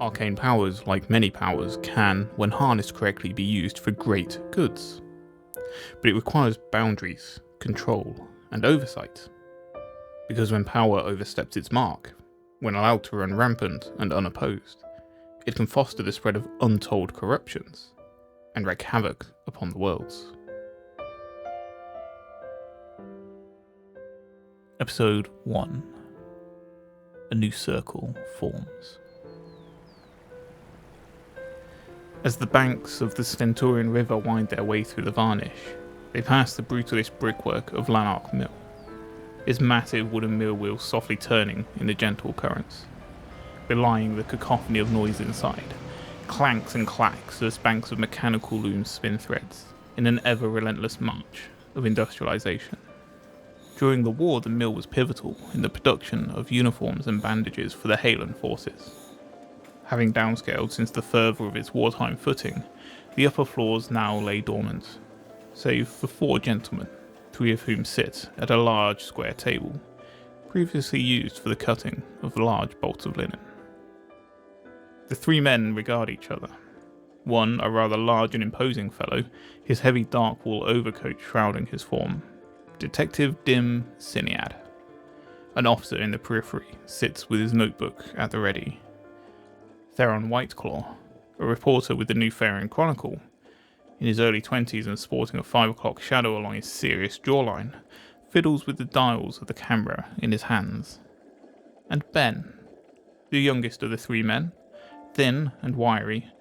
arcane powers, like many powers, can, when harnessed correctly, be used for great goods. But it requires boundaries, control, and oversight. Because when power oversteps its mark, when allowed to run rampant and unopposed, it can foster the spread of untold corruptions, and wreak havoc upon the worlds. Episode 1. A new circle forms. As the banks of the Stentorian River wind their way through the Varnish, they pass the brutalist brickwork of Lanark Mill, its massive wooden mill wheels softly turning in the gentle currents, belying the cacophony of noise inside, clanks and clacks as banks of mechanical looms spin threads in an ever-relentless march of industrialization. During the war, the mill was pivotal in the production of uniforms and bandages for the Halen forces. Having downscaled since the fervour of its wartime footing, the upper floors now lay dormant, save for 4 gentlemen, 3 of whom sit at a large square table, previously used for the cutting of large bolts of linen. The 3 men regard each other. One, a rather large and imposing fellow, his heavy dark wool overcoat shrouding his form. Detective Dim Siniad. An officer in the periphery sits with his notebook at the ready. Theron Whiteclaw, a reporter with the New Faerin Chronicle, in his early 20s and sporting a 5 o'clock shadow along his serious jawline, fiddles with the dials of the camera in his hands. And Ben, the youngest of the 3 men, thin and wiry,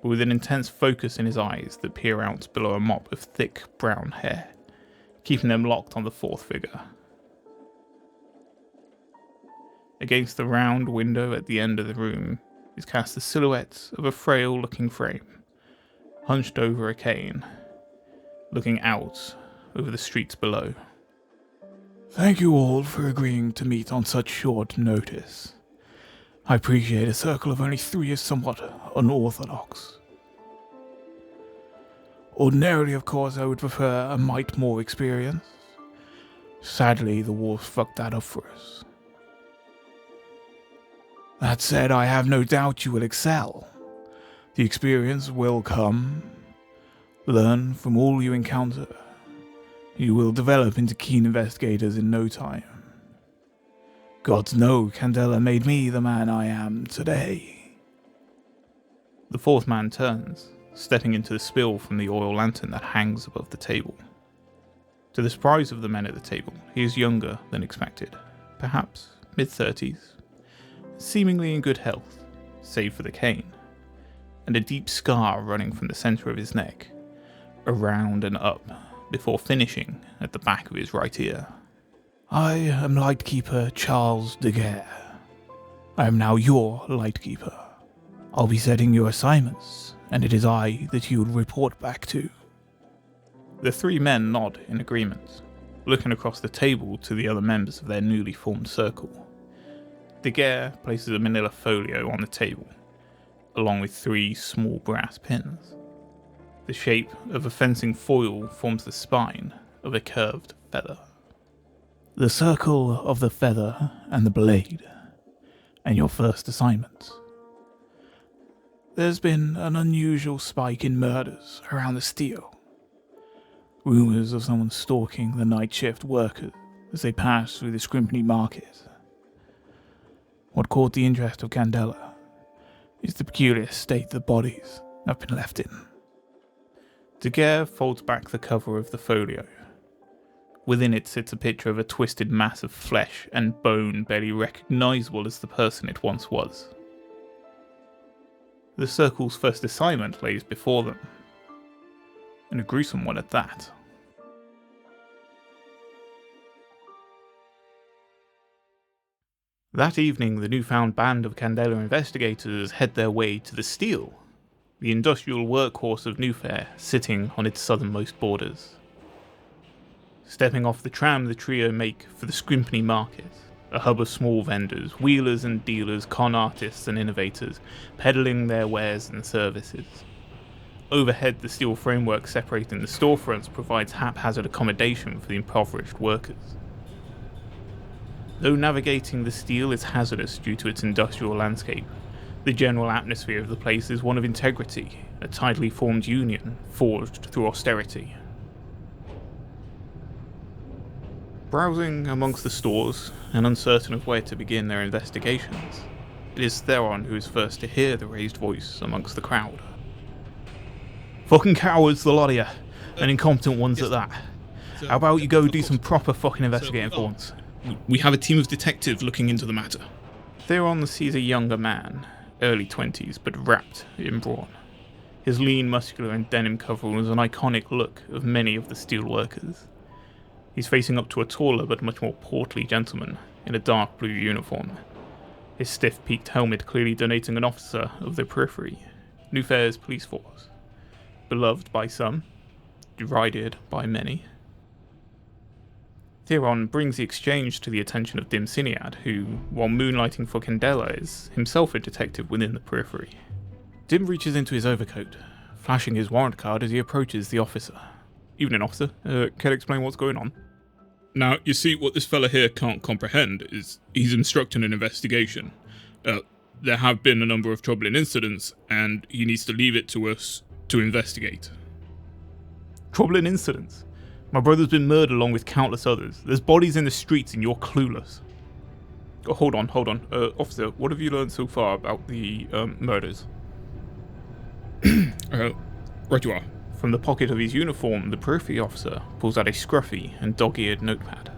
but with an intense focus in his eyes that peer out below a mop of thick brown hair, keeping them locked on the 4th figure. Against the round window at the end of the room is cast the silhouette of a frail-looking frame, hunched over a cane, looking out over the streets below. Thank you all for agreeing to meet on such short notice. I appreciate a circle of only 3 is somewhat unorthodox. Ordinarily, of course, I would prefer a mite more experience. Sadly, the war fucked that up for us. That said, I have no doubt you will excel. The experience will come. Learn from all you encounter. You will develop into keen investigators in no time. Gods know Candela made me the man I am today. The 4th man turns, stepping into the spill from the oil lantern that hangs above the table. To the surprise of the men at the table, he is younger than expected, perhaps mid-30s, seemingly in good health, save for the cane, and a deep scar running from the centre of his neck, around and up, before finishing at the back of his right ear. I am Lightkeeper Charles de Guerre. I am now your Lightkeeper. I'll be setting your assignments, and it is I that you would report back to. The 3 men nod in agreement, looking across the table to the other members of their newly formed circle. De Guerre places a manila folio on the table, along with 3 small brass pins. The shape of a fencing foil forms the spine of a curved feather. The circle of the feather and the blade, and your first assignment. There's been an unusual spike in murders around the steel. Rumours of someone stalking the night shift workers as they pass through the Scrimpney market. What caught the interest of Candela is the peculiar state the bodies have been left in. De Guerre folds back the cover of the folio. Within it sits a picture of a twisted mass of flesh and bone barely recognisable as the person it once was. The circle's first assignment lays before them, and a gruesome one at that. That evening, the newfound band of Candela investigators head their way to the Steel, the industrial workhorse of Newfair, sitting on its southernmost borders. Stepping off the tram, the trio make for the Scrimpney market, a hub of small vendors, wheelers and dealers, con artists and innovators, peddling their wares and services. Overhead, the steel framework separating the storefronts provides haphazard accommodation for the impoverished workers. Though navigating the steel is hazardous due to its industrial landscape, The general atmosphere of the place is one of integrity, a tightly formed union forged through austerity. Browsing amongst the stores and uncertain of where to begin their investigations, it is Theron who is first to hear the raised voice amongst the crowd. Fucking cowards, the lot of you, and incompetent ones at that. How about you go do some proper fucking investigating for once? We have a team of detectives looking into the matter. Theron sees a younger man, early 20s, but wrapped in brawn. His lean, muscular and denim coverall is an iconic look of many of the steel workers. He's facing up to a taller but much more portly gentleman in a dark blue uniform, his stiff peaked helmet clearly denoting an officer of the periphery, New Fair's police force. Beloved by some, derided by many. Theron brings the exchange to the attention of Dim Siniad, who, while moonlighting for Candela, is himself a detective within the periphery. Dim reaches into his overcoat, flashing his warrant card as he approaches the officer. Evening, officer. Can I explain what's going on? Now, you see, what this fella here can't comprehend is he's instructing an investigation. There have been a number of troubling incidents, and he needs to leave it to us to investigate. Troubling incidents? My brother's been murdered along with countless others. There's bodies in the streets and you're clueless. Oh, hold on. Officer, what have you learned so far about the murders? Right you are. From the pocket of his uniform, the periphery officer pulls out a scruffy and dog-eared notepad.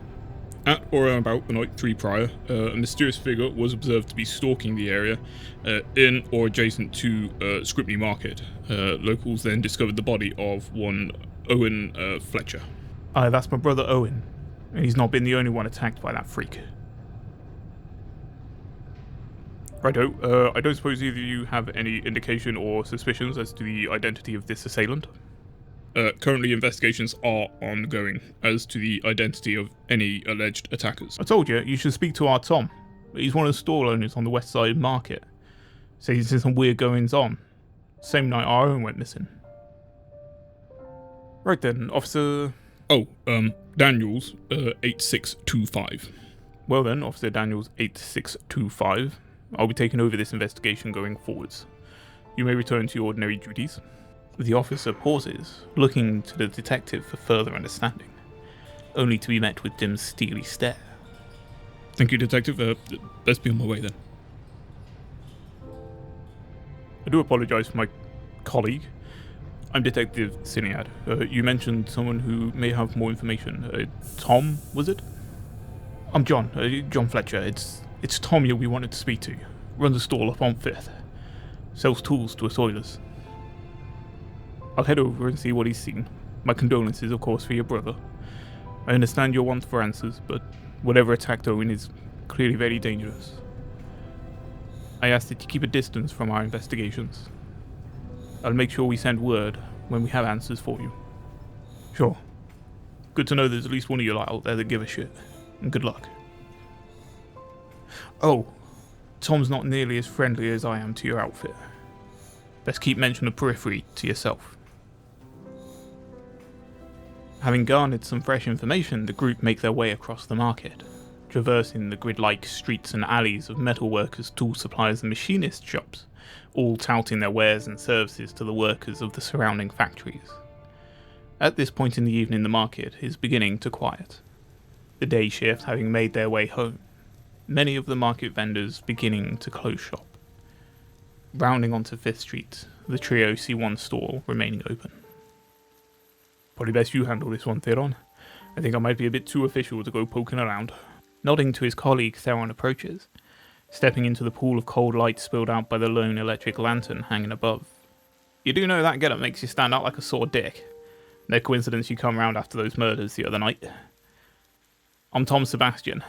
At or about the night 3 prior, a mysterious figure was observed to be stalking the area in or adjacent to Scripney Market. Locals then discovered the body of one Owen Fletcher. That's my brother Owen, and he's not been the only one attacked by that freak. Righto, I don't suppose either of you have any indication or suspicions as to the identity of this assailant? Currently, investigations are ongoing as to the identity of any alleged attackers. I told you should speak to our Tom. He's one of the stall owners on the west side market. So he's seen some weird goings on. Same night our own went missing. Right then, officer... Oh, Daniels, 8625. Well then, Officer Daniels 8625. I'll be taking over this investigation going forwards. You may return to your ordinary duties. The officer pauses, looking to the detective for further understanding, only to be met with Dim's steely stare. Thank you, Detective. Best be on my way then. I do apologise for my colleague. I'm Detective Siniad. You mentioned someone who may have more information. Tom, was it? I'm John. John Fletcher. It's Tom we wanted to speak to. Runs a stall up on 5th. Sells tools to assoilers. I'll head over and see what he's seen. My condolences, of course, for your brother. I understand your want for answers, but whatever attacked Owen is clearly very dangerous. I ask that you keep a distance from our investigations. I'll make sure we send word when we have answers for you. Sure. Good to know there's at least one of you lot out there that give a shit. And good luck. Oh, Tom's not nearly as friendly as I am to your outfit. Best keep mention of periphery to yourself. Having garnered some fresh information, the group make their way across the market, traversing the grid-like streets and alleys of metalworkers, tool suppliers and machinist shops, all touting their wares and services to the workers of the surrounding factories. At this point in the evening, the market is beginning to quiet, the day shift having made their way home, many of the market vendors beginning to close shop. Rounding onto 5th Street, the trio see one stall remaining open. Probably best you handle this one, Theron. I think I might be a bit too official to go poking around. Nodding to his colleague, Theron approaches, stepping into the pool of cold light spilled out by the lone electric lantern hanging above. You do know that getup makes you stand out like a sore dick. No coincidence you come round after those murders the other night. I'm Tom Sebastian.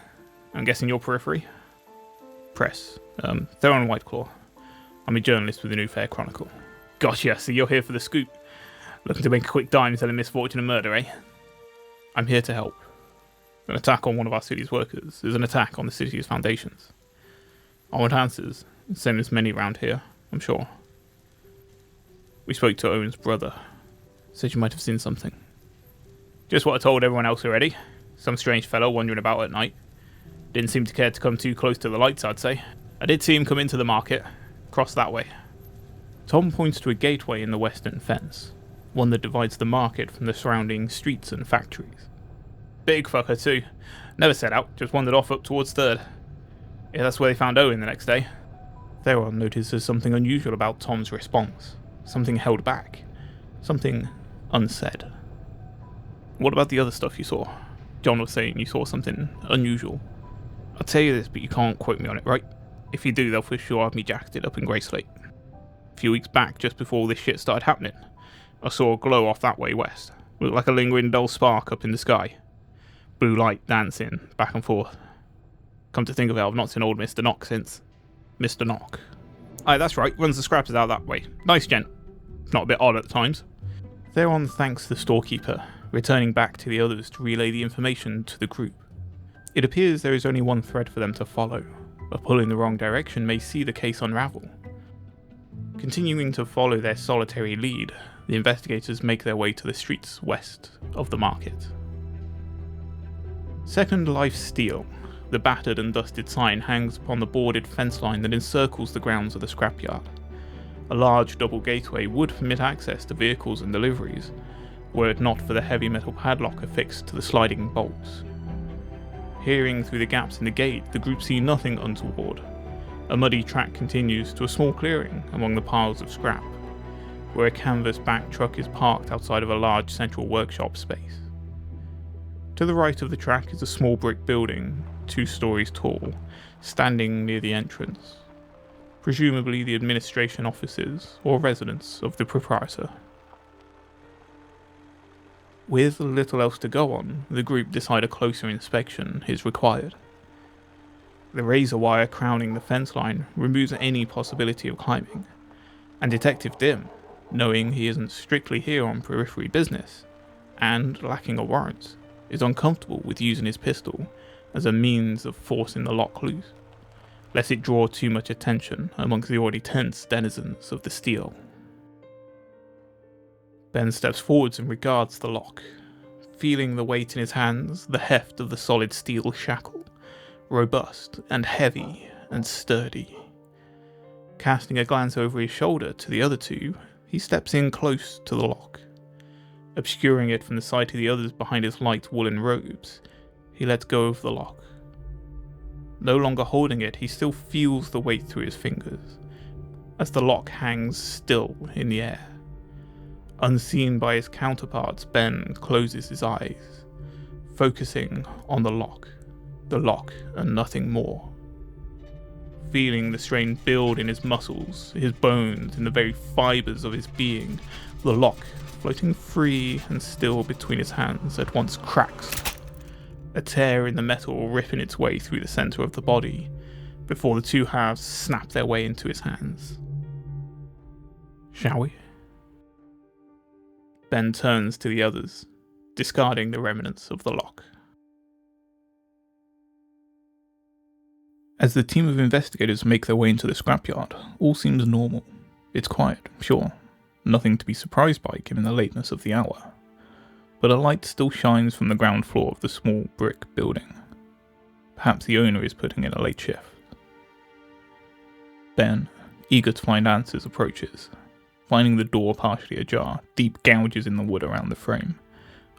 I'm guessing your periphery? Press. Theron Whiteclaw. I'm a journalist with the New Fair Chronicle. Gotcha, so you're here for the scoop. Looking to make a quick dime selling misfortune and murder, eh? I'm here to help. An attack on one of our city's workers is an attack on the city's foundations. I want answers, same as many around here, I'm sure. We spoke to Owen's brother. Said you might have seen something. Just what I told everyone else already. Some strange fellow wandering about at night. Didn't seem to care to come too close to the lights, I'd say. I did see him come into the market. cross that way. Tom points to a gateway in the western fence, one that divides the market from the surrounding streets and factories. Big fucker too. Never set out, just wandered off up towards 3rd. Yeah, that's where they found Owen the next day. Theron notices something unusual about Tom's response. Something held back. Something unsaid. What about the other stuff you saw? John was saying you saw something unusual. I'll tell you this, but you can't quote me on it, right? If you do, they'll for sure have me jacketed up in Grey Slate. A few weeks back, just before all this shit started happening, I saw a glow off that way west. Looked like a lingering dull spark up in the sky. Blue light dancing back and forth. Come to think of it, I've not seen old Mr. Knock since. Mr. Knock. Aye, that's right, runs the scrappers out that way. Nice gent. Not a bit odd at times. Theron thanks the storekeeper, returning back to the others to relay the information to the group. It appears there is only one thread for them to follow. A pull in the wrong direction may see the case unravel. Continuing to follow their solitary lead, the investigators make their way to the streets west of the market. Second Life Steel, the battered and dusted sign hangs upon the boarded fence line that encircles the grounds of the scrapyard. A large double gateway would permit access to vehicles and deliveries, were it not for the heavy metal padlock affixed to the sliding bolts. Peering through the gaps in the gate, the group see nothing untoward. A muddy track continues to a small clearing among the piles of scrap, where a canvas-backed truck is parked outside of a large central workshop space. To the right of the track is a small brick building, 2 stories tall, standing near the entrance. Presumably the administration offices or residence of the proprietor. With little else to go on, the group decide a closer inspection is required. The razor wire crowning the fence line removes any possibility of climbing, and Detective Dim, knowing he isn't strictly here on periphery business, and lacking a warrant, is uncomfortable with using his pistol as a means of forcing the lock loose, lest it draw too much attention amongst the already tense denizens of the steel. Ben steps forwards and regards the lock, feeling the weight in his hands, the heft of the solid steel shackle, robust and heavy and sturdy. Casting a glance over his shoulder to the other 2, he steps in close to the lock. Obscuring it from the sight of the others behind his light woolen robes, he lets go of the lock. No longer holding it, he still feels the weight through his fingers, as the lock hangs still in the air. Unseen by his counterparts, Ben closes his eyes, focusing on the lock and nothing more. Feeling the strain build in his muscles, his bones, in the very fibres of his being, the lock, floating free and still between his hands, at once cracks, a tear in the metal ripping its way through the centre of the body, before the 2 halves snap their way into his hands. Shall we? Ben turns to the others, discarding the remnants of the lock. As the team of investigators make their way into the scrapyard, all seems normal. It's quiet, sure, nothing to be surprised by given the lateness of the hour, but a light still shines from the ground floor of the small brick building. Perhaps the owner is putting in a late shift. Ben, eager to find answers, approaches. Finding the door partially ajar, deep gouges in the wood around the frame.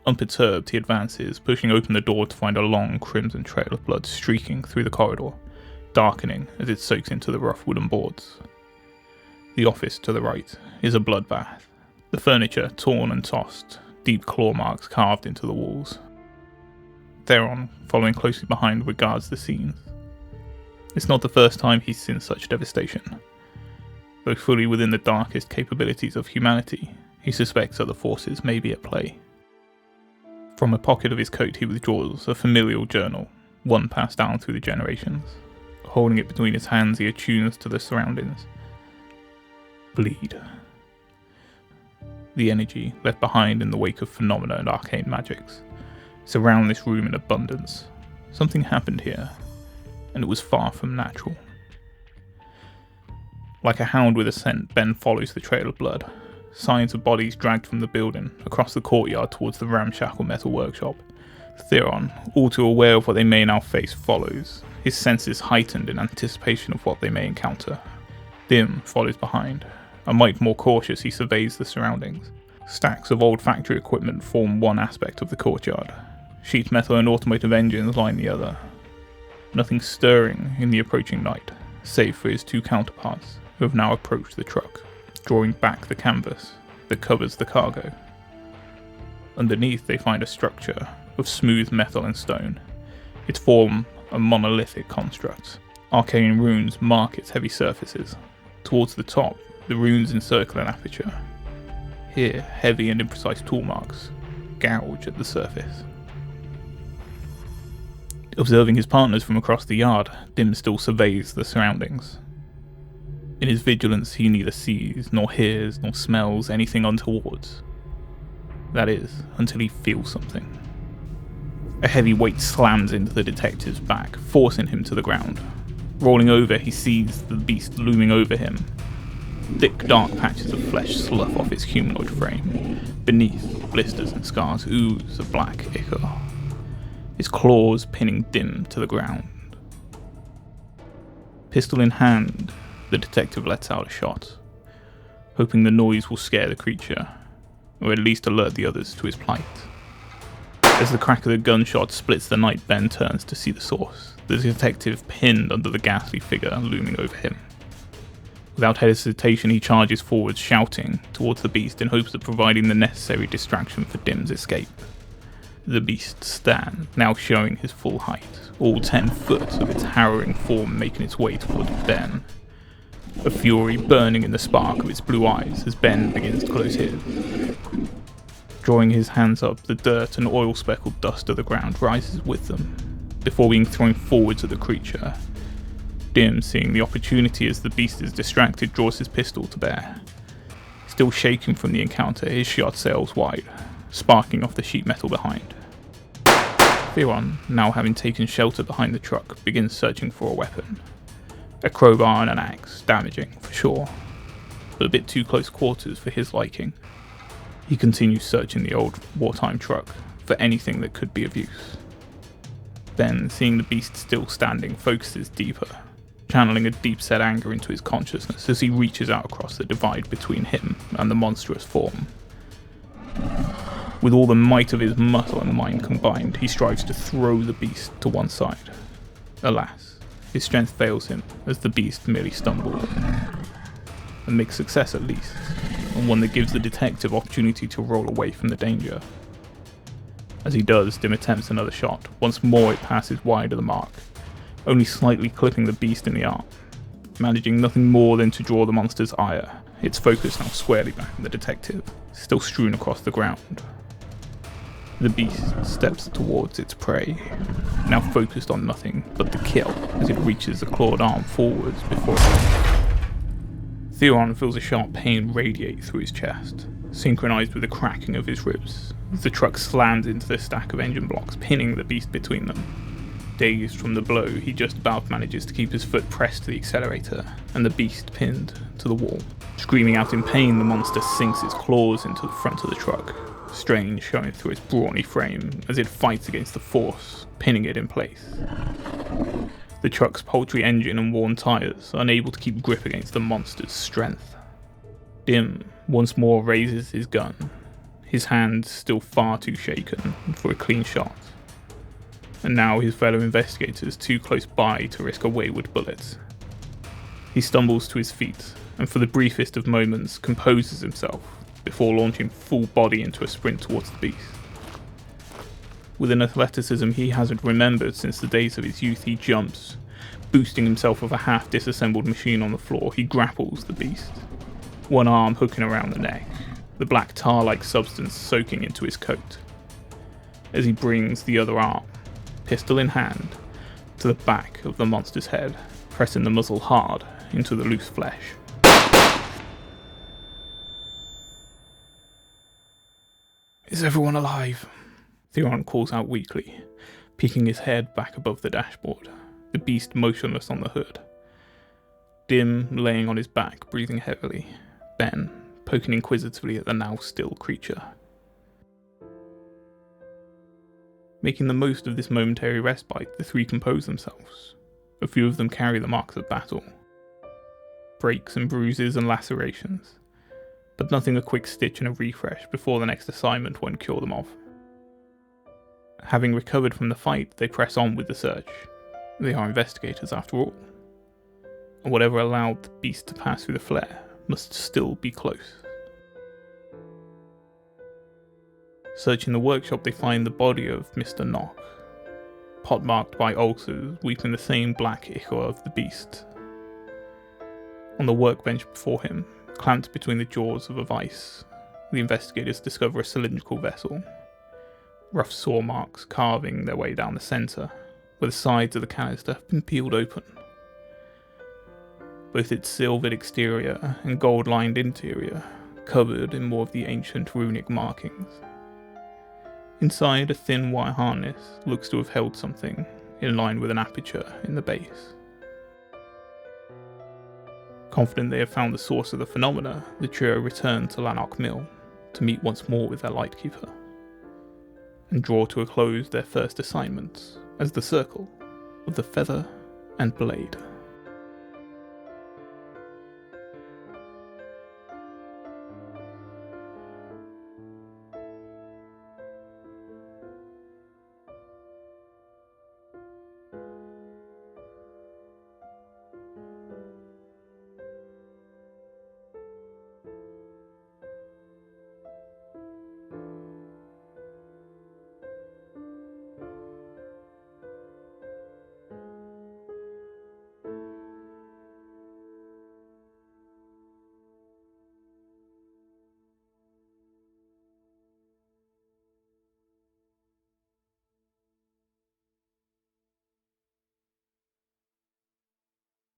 Unperturbed, he advances, pushing open the door to find a long crimson trail of blood streaking through the corridor, darkening as it soaks into the rough wooden boards. The office to the right is a bloodbath, the furniture torn and tossed, deep claw marks carved into the walls. Theron, following closely behind, regards the scenes. It's not the first time he's seen such devastation. Though fully within the darkest capabilities of humanity, he suspects other forces may be at play. From a pocket of his coat he withdraws a familial journal, one passed down through the generations. Holding it between his hands, he attunes to the surroundings. Bleed. The energy left behind in the wake of phenomena and arcane magics surround this room in abundance. Something happened here, and it was far from natural. Like a hound with a scent, Ben follows the trail of blood. Signs of bodies dragged from the building, across the courtyard towards the ramshackle metal workshop. Theron, all too aware of what they may now face, follows, his senses heightened in anticipation of what they may encounter. Dim follows behind. A mite more cautious, he surveys the surroundings. Stacks of old factory equipment form one aspect of the courtyard. Sheet metal and automotive engines line the other. Nothing stirring in the approaching night, save for his two counterparts, who have now approached the truck, drawing back the canvas that covers the cargo. Underneath they find a structure of smooth metal and stone, its form a monolithic construct. Arcane runes mark its heavy surfaces. Towards the top, the runes encircle an aperture. Here, heavy and imprecise tool marks gouge at the surface. Observing his partners from across the yard, Dim still surveys the surroundings. In his vigilance, he neither sees, nor hears, nor smells anything untowards. That is, until he feels something. A heavy weight slams into the detective's back, forcing him to the ground. Rolling over, he sees the beast looming over him. Thick, dark patches of flesh slough off its humanoid frame. Beneath, blisters and scars ooze of black ichor. His claws pinning Dim to the ground. Pistol in hand, the detective lets out a shot, hoping the noise will scare the creature, or at least alert the others to his plight. As the crack of the gunshot splits the night, Ben turns to see the source, the detective pinned under the ghastly figure looming over him. Without hesitation, he charges forward, shouting towards the beast in hopes of providing the necessary distraction for Dim's escape. The beast stands, now showing his full height, all 10 foot of its harrowing form making its way towards Ben. A fury burning in the spark of its blue eyes as Ben begins to close his. Drawing his hands up, the dirt and oil-speckled dust of the ground rises with them, before being thrown forwards at the creature. Dim, seeing the opportunity as the beast is distracted, draws his pistol to bear. Still shaking from the encounter, his shot sails wide, sparking off the sheet metal behind. Theron, now having taken shelter behind the truck, begins searching for a weapon. A crowbar and an axe, damaging, for sure, but a bit too close quarters for his liking. He continues searching the old wartime truck for anything that could be of use. Ben, seeing the beast still standing, focuses deeper, channeling a deep-set anger into his consciousness as he reaches out across the divide between him and the monstrous form. With all the might of his muscle and mind combined, he strives to throw the beast to one side. Alas, his strength fails him as the beast merely stumbles. A mixed success at least, and one that gives the detective opportunity to roll away from the danger. As he does, Dim attempts another shot. Once more it passes wide of the mark, only slightly clipping the beast in the arm, managing nothing more than to draw the monster's ire, its focus now squarely back on the detective, still strewn across the ground. The beast steps towards its prey, now focused on nothing but the kill as it reaches a clawed arm forwards before it. Theron feels a sharp pain radiate through his chest, synchronized with the cracking of his ribs, as the truck slams into the stack of engine blocks, pinning the beast between them. Dazed from the blow, he just about manages to keep his foot pressed to the accelerator, and the beast pinned to the wall. Screaming out in pain, the monster sinks its claws into the front of the truck, strain showing through its brawny frame as it fights against the force, pinning it in place. The truck's paltry engine and worn tires are unable to keep grip against the monster's strength. Dim once more raises his gun, his hands still far too shaken for a clean shot. And now his fellow investigators too close by to risk a wayward bullet. He stumbles to his feet, and for the briefest of moments composes himself before launching full body into a sprint towards the beast. With an athleticism he hasn't remembered since the days of his youth, he jumps. Boosting himself with a half-disassembled machine on the floor, he grapples the beast. One arm hooking around the neck, the black tar-like substance soaking into his coat. As he brings the other arm, pistol in hand, to the back of the monster's head, pressing the muzzle hard into the loose flesh. Is everyone alive? Theron calls out weakly, peeking his head back above the dashboard, the beast motionless on the hood. Dim laying on his back, breathing heavily, Ben poking inquisitively at the now still creature. Making the most of this momentary respite, the three compose themselves. A few of them carry the marks of battle. breaks and bruises and lacerations, but nothing a quick stitch and a refresh before the next assignment won't cure them of. Having recovered from the fight, they press on with the search. They are investigators after all. And whatever allowed the beast to pass through the flare must still be close. Searching the workshop, they find the body of Mr. Nock, pot-marked by ulcers, weeping the same black ichor of the beast. On the workbench before him, clamped between the jaws of a vice, the investigators discover a cylindrical vessel, rough saw marks carving their way down the centre, where the sides of the canister have been peeled open. Both its silvered exterior and gold-lined interior covered in more of the ancient runic markings. Inside, a thin wire harness looks to have held something in line with an aperture in the base. Confident they have found the source of the phenomena, the trio return to Lanark Mill to meet once more with their lightkeeper, and draw to a close their first assignments as the Circle of the Feather and Blade.